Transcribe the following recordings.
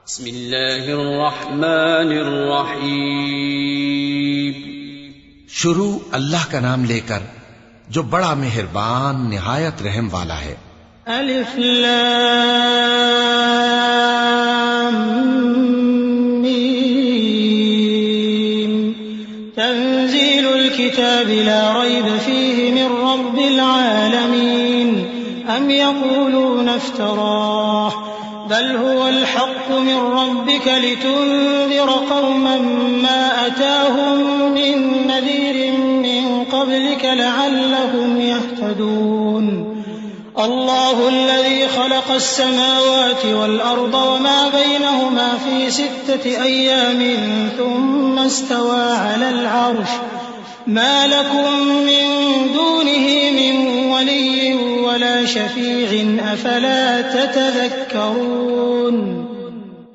بسم اللہ الرحمن الرحیم۔ شروع اللہ کا نام لے کر جو بڑا مہربان نہایت رحم والا ہے۔ الف لام میم تنزیل الكتاب لا ریب فیہ من رب العالمین ام یقولون افتراہ بل هو الحق من ربك لتنذر قوما ما أتاهم من نذير من قبلك لعلهم يهتدون الله الذي خلق السماوات والأرض وما بينهما في 6 أيام ثم استوى على العرش ما لكم من دونه من ولي ولا شفيع أفلا تتذكرون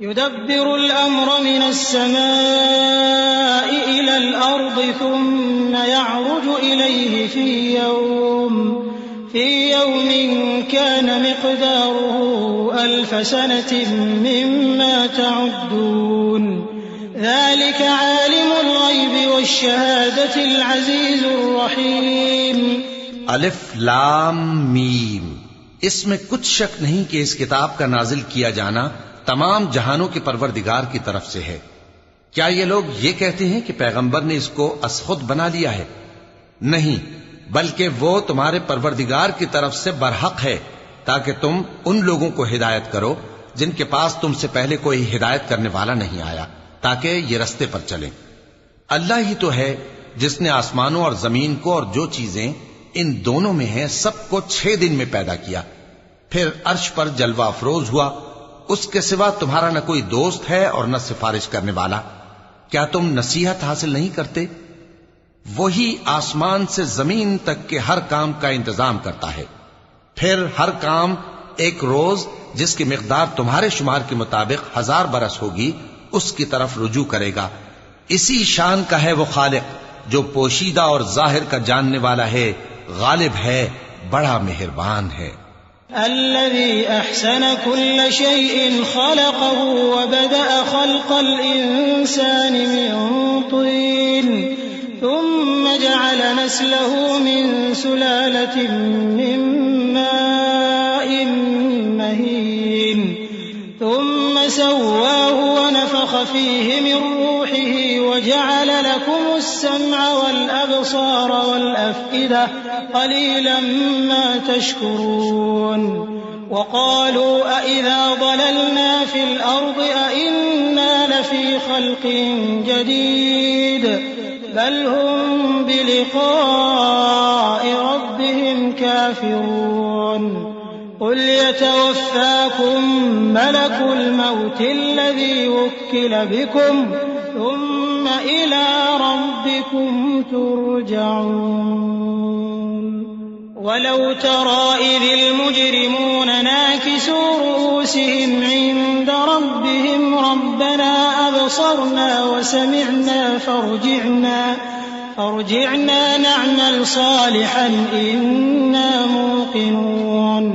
يدبر الأمر من السماء إلى الأرض ثم يعرج إليه في يوم كان مقداره 1000 سنة مما تعدون ذلك عالم الغيب والشهادة العزيز الرحيم۔ الف لام میم، اس میں کچھ شک نہیں کہ اس کتاب کا نازل کیا جانا تمام جہانوں کے پروردگار کی طرف سے ہے۔ کیا یہ لوگ یہ کہتے ہیں کہ پیغمبر نے اس کو از خود بنا لیا ہے؟ نہیں، بلکہ وہ تمہارے پروردگار کی طرف سے برحق ہے تاکہ تم ان لوگوں کو ہدایت کرو جن کے پاس تم سے پہلے کوئی ہدایت کرنے والا نہیں آیا، تاکہ یہ رستے پر چلیں۔ اللہ ہی تو ہے جس نے آسمانوں اور زمین کو اور جو چیزیں ان دونوں میں ہیں سب کو 6 دن میں پیدا کیا، پھر عرش پر جلوہ افروز ہوا۔ اس کے سوا تمہارا نہ کوئی دوست ہے اور نہ سفارش کرنے والا۔ کیا تم نصیحت حاصل نہیں کرتے؟ وہی آسمان سے زمین تک کے ہر کام کا انتظام کرتا ہے، پھر ہر کام ایک روز جس کی مقدار تمہارے شمار کے مطابق 1000 برس ہوگی اس کی طرف رجوع کرے گا۔ اسی شان کا ہے وہ خالق جو پوشیدہ اور ظاہر کا جاننے والا ہے، غالب ہے، بڑا مہربان ہے۔ الذي أحسن كل شيء خلقه وبدأ خلق الإنسان من طين ثم جعل نسله من سلالة من ماء مهين ثم سواه ونفخ فيه من روحه وجعل لكم السمع والأبصار والأفئدة قليلا ما تشكرون وقالوا أإذا ضللنا في الأرض أإنا لفي خلق جديد بل هم بلقاء ربهم كافرون قل يتوفاكم ملك الموت الذي وكل بكم ثم إلى ربكم ترجعون ولو ترى إذ المجرمون ناكسوا رؤوسهم عند ربهم ربنا أبصرنا وسمعنا فارجعنا نعمل صالحا إنا موقنون۔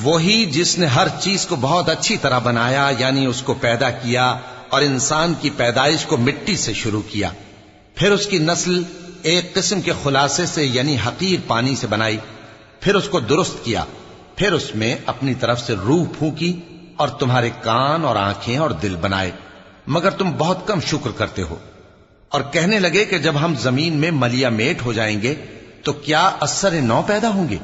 وہی جس نے ہر چیز کو بہت اچھی طرح بنایا، یعنی اس کو پیدا کیا اور انسان کی پیدائش کو مٹی سے شروع کیا، پھر اس کی نسل ایک قسم کے خلاصے سے یعنی حقیر پانی سے بنائی، پھر اس کو درست کیا، پھر اس میں اپنی طرف سے روح پھونکی اور تمہارے کان اور آنکھیں اور دل بنائے، مگر تم بہت کم شکر کرتے ہو۔ اور کہنے لگے کہ جب ہم زمین میں ملیا میٹ ہو جائیں گے تو کیا اثر نو پیدا ہوں گے؟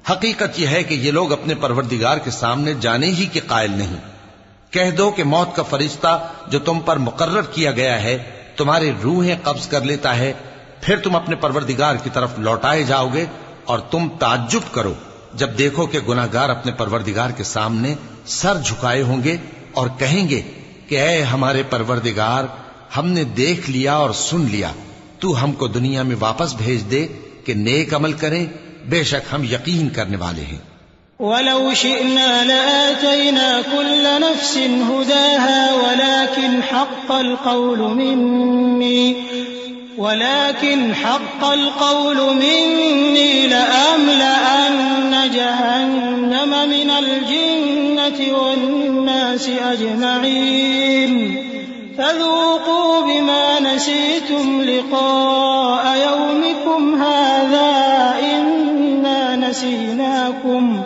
حقیقت یہ ہے کہ یہ لوگ اپنے پروردگار کے سامنے جانے ہی کے قائل نہیں۔ کہہ دو کہ موت کا فرشتہ جو تم پر مقرر کیا گیا ہے تمہاری روحیں قبض کر لیتا ہے، پھر تم اپنے پروردگار کی طرف لوٹائے جاؤ گے، اور تم تعجب کرو جب دیکھو کہ گناہگار اپنے پروردگار کے سامنے سر جھکائے ہوں گے اور کہیں گے کہ اے ہمارے پروردگار، ہم نے دیکھ لیا اور سن لیا، تو ہم کو دنیا میں واپس بھیج دے کہ نیک عمل کریں، بے شک ہم یقین کرنے والے ہیں۔ وَلَوْ شِئْنَا لَآتَيْنَا كُلَّ نَفْسٍ هُدَاهَا ولكن حق القول مني لأملأن جهنم من الجنة الجنة والناس أجمعين فذوقوا بما نسيتم لقاء يومكم هذا إنا نسيناكم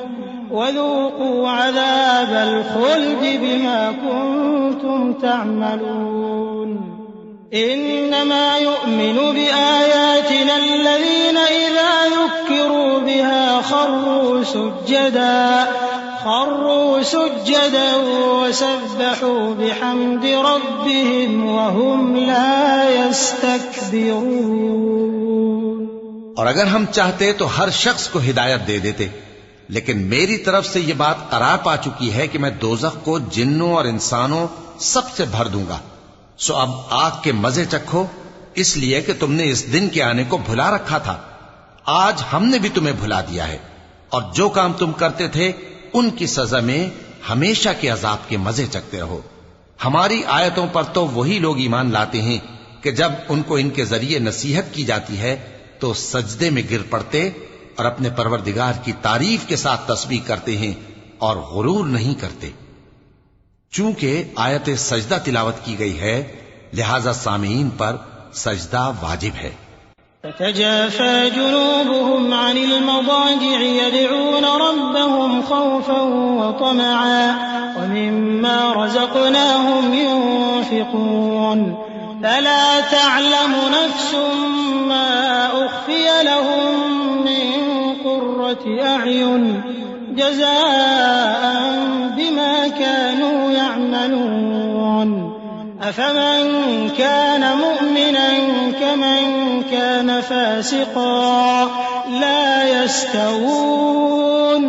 وذوقوا عذاب الخلد بما كنتم تعملون إنما يؤمن بآياتنا الذين إذا ذكروا بها خروا سجدا وسبحوا بحمد ربهم وهم لا يستكبرون۔ اور اگر ہم چاہتے تو ہر شخص کو ہدایت دے دیتے، لیکن میری طرف سے یہ بات قرار پا چکی ہے کہ میں دوزخ کو جنوں اور انسانوں سب سے بھر دوں گا، سو اب آگ کے مزے چکھو، اس لیے کہ تم نے اس دن کے آنے کو بھلا رکھا تھا۔ آج ہم نے بھی تمہیں بھلا دیا ہے، اور جو کام تم کرتے تھے ان کی سزا میں ہمیشہ کے عذاب کے مزے چکتے رہو۔ ہماری آیتوں پر تو وہی لوگ ایمان لاتے ہیں کہ جب ان کو ان کے ذریعے نصیحت کی جاتی ہے تو سجدے میں گر پڑتے اور اپنے پروردگار کی تعریف کے ساتھ تسبیح کرتے ہیں اور غرور نہیں کرتے۔ چونکہ آیت سجدہ تلاوت کی گئی ہے لہذا سامعین پر سجدہ واجب ہے۔ تتجافى جنوبهم عن المضاجع يدعون ربهم خوفا وطمعا ومما رزقناهم ينفقون فلا تعلم نفس ما أخفي لهم من قرة أعين جزاء بما كانوا يعملون أفمن كان مؤمنا كمن كان فاسقا لا يستوون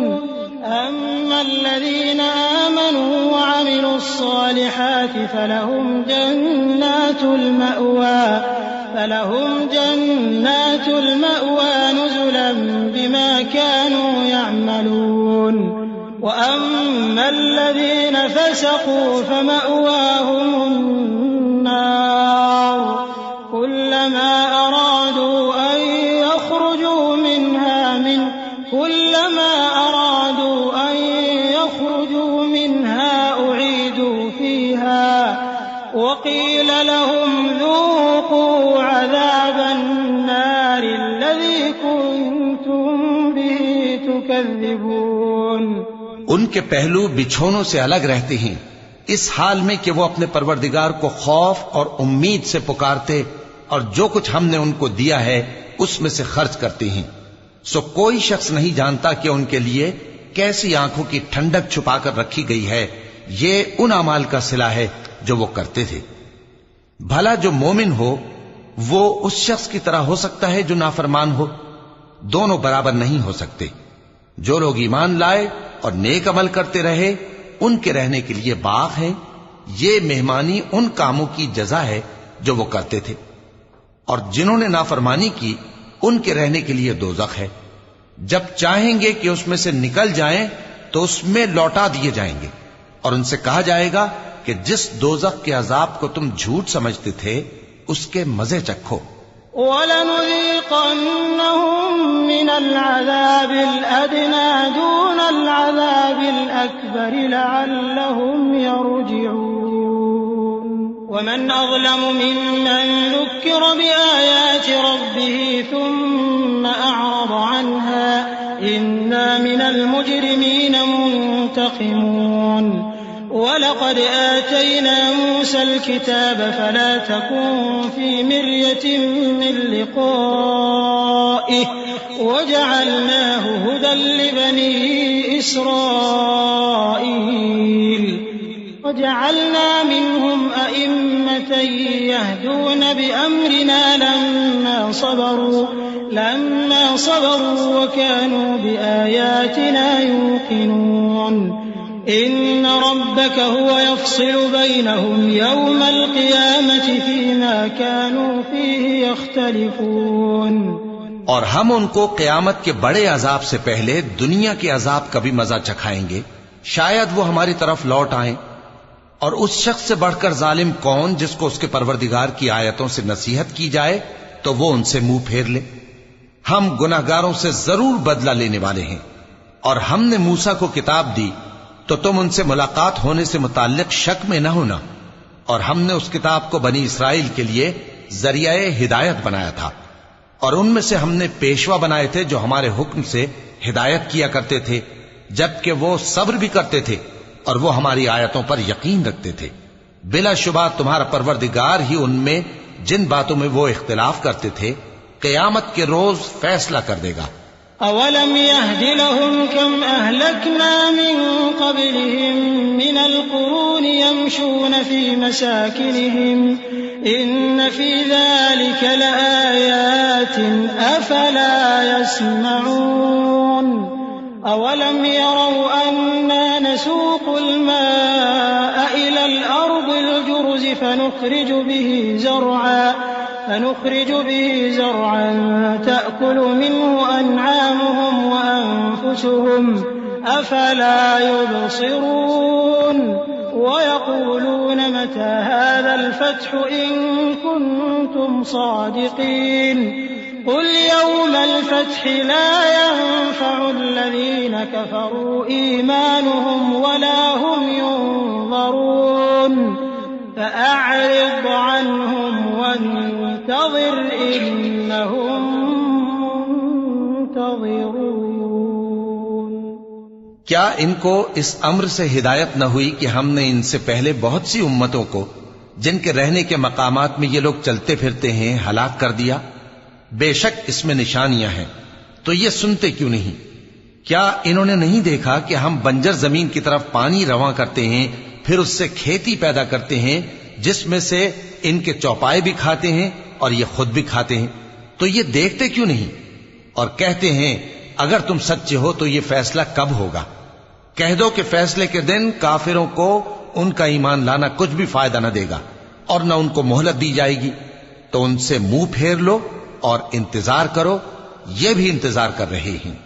أما الذين آمنوا وعملوا الصالحات فلهم جنات المأوى نزلا بما كانوا يعملون وأما الذين فسقوا فمأواهم النار كلما أرادوا أن يخرجوا منها أعيدوا فيها وقيل لهم ذوقوا عذاب النار الذي كنتم به تكذبون۔ ان کے پہلو بچھونوں سے الگ رہتے ہیں اس حال میں کہ وہ اپنے پروردگار کو خوف اور امید سے پکارتے اور جو کچھ ہم نے ان کو دیا ہے اس میں سے خرچ کرتے ہیں، سو کوئی شخص نہیں جانتا کہ ان کے لیے کیسی آنکھوں کی ٹھنڈک چھپا کر رکھی گئی ہے، یہ ان اعمال کا صلہ ہے جو وہ کرتے تھے۔ بھلا جو مومن ہو وہ اس شخص کی طرح ہو سکتا ہے جو نافرمان ہو؟ دونوں برابر نہیں ہو سکتے۔ جو لوگ ایمان لائے اور نیک عمل کرتے رہے ان کے رہنے کے لیے باغ ہیں، یہ مہمانی ان کاموں کی جزا ہے جو وہ کرتے تھے، اور جنہوں نے نافرمانی کی ان کے رہنے کے لیے دوزخ ہے، جب چاہیں گے کہ اس میں سے نکل جائیں تو اس میں لوٹا دیے جائیں گے، اور ان سے کہا جائے گا کہ جس دوزخ کے عذاب کو تم جھوٹ سمجھتے تھے اس کے مزے چکھو۔ وَلَنُذِيقَنَّهُم مِّنَ الْعَذَابِ الْأَدْنَىٰ دُونَ الْعَذَابِ الْأَكْبَرِ لَعَلَّهُمْ يَرْجِعُونَ وَمَنْ أَظْلَمُ مِمَّن ذُكِّرَ بِآيَاتِ رَبِّهِ ثُمَّ أَعْرَضَ عَنْهَا إِنَّا مِنَ الْمُجْرِمِينَ مُنتَقِمُونَ وَلَقَدْ آتَيْنَا مُوسَى الْكِتَابَ فَلَا تَكُن فِي مِرْيَةٍ مِّن لِّقَائِهِ وَجَعَلْنَاهُ هُدًى لِّبَنِي إِسْرَائِيلَ وَجَعَلْنَا مِنْهُمْ أَئِمَّةً يَهْدُونَ بِأَمْرِنَا لَمَّا صَبَرُوا وَكَانُوا بِآيَاتِنَا يُوقِنُونَ إِنَّ رَبَّكَ هُوَ يَفْصِلُ بَيْنَهُمْ يَوْمَ الْقِيَامَةِ فِيمَا كَانُوا فِيهِ يَخْتَلِفُونَ۔ اور ہم ان کو قیامت کے بڑے عذاب سے پہلے دنیا کے عذاب کا بھی مزہ چکھائیں گے، شاید وہ ہماری طرف لوٹ آئیں۔ اور اس شخص سے بڑھ کر ظالم کون جس کو اس کے پروردگار کی آیتوں سے نصیحت کی جائے تو وہ ان سے منہ پھیر لے۔ ہم گناہگاروں سے ضرور بدلہ لینے والے ہیں، اور ہم نے موسیٰ کو کتاب دی تو تم ان سے ملاقات ہونے سے متعلق شک میں نہ ہونا. اور ہم نے اس کتاب کو بنی اسرائیل کے لیے ذریعہ ہدایت بنایا تھا، اور ان میں سے ہم نے پیشوا بنائے تھے جو ہمارے حکم سے ہدایت کیا کرتے تھے، جبکہ وہ صبر بھی کرتے تھے اور وہ ہماری آیتوں پر یقین رکھتے تھے. بلا شبہ تمہارا پروردگار ہی ان میں جن باتوں میں وہ اختلاف کرتے تھے قیامت کے روز فیصلہ کر دے گا. أولم يهد لهم كم أهلكنا من قبلهم من القرون يمشون في مساكنهم إن في ذلك لآيات أفلا يسمعون أولم يروا أنا نسوق الماء إلى الأرض الجرز فنخرج به زرعا تأكل منه أنعامهم وأنفسهم أفلا يبصرون ويقولون متى هذا الفتح إن كنتم صادقين قل يوم الفتح لا ينفع الذين كفروا إيمانهم ولا هم ينظرون فأعرض عنهم وانتظر إنهم منتظرون. کیا ان کو اس امر سے ہدایت نہ ہوئی کہ ہم نے ان سے پہلے بہت سی امتوں کو جن کے رہنے کے مقامات میں یہ لوگ چلتے پھرتے ہیں ہلاک کر دیا؟ بے شک اس میں نشانیاں ہیں، تو یہ سنتے کیوں نہیں؟ کیا انہوں نے نہیں دیکھا کہ ہم بنجر زمین کی طرف پانی رواں کرتے ہیں، پھر اس سے کھیتی پیدا کرتے ہیں جس میں سے ان کے چوپائے بھی کھاتے ہیں اور یہ خود بھی کھاتے ہیں؟ تو یہ دیکھتے کیوں نہیں؟ اور کہتے ہیں اگر تم سچے ہو تو یہ فیصلہ کب ہوگا؟ کہہ دو کہ فیصلے کے دن کافروں کو ان کا ایمان لانا کچھ بھی فائدہ نہ دے گا اور نہ ان کو مہلت دی جائے گی. تو ان سے منہ پھیر لو اور انتظار کرو، یہ بھی انتظار کر رہے ہیں.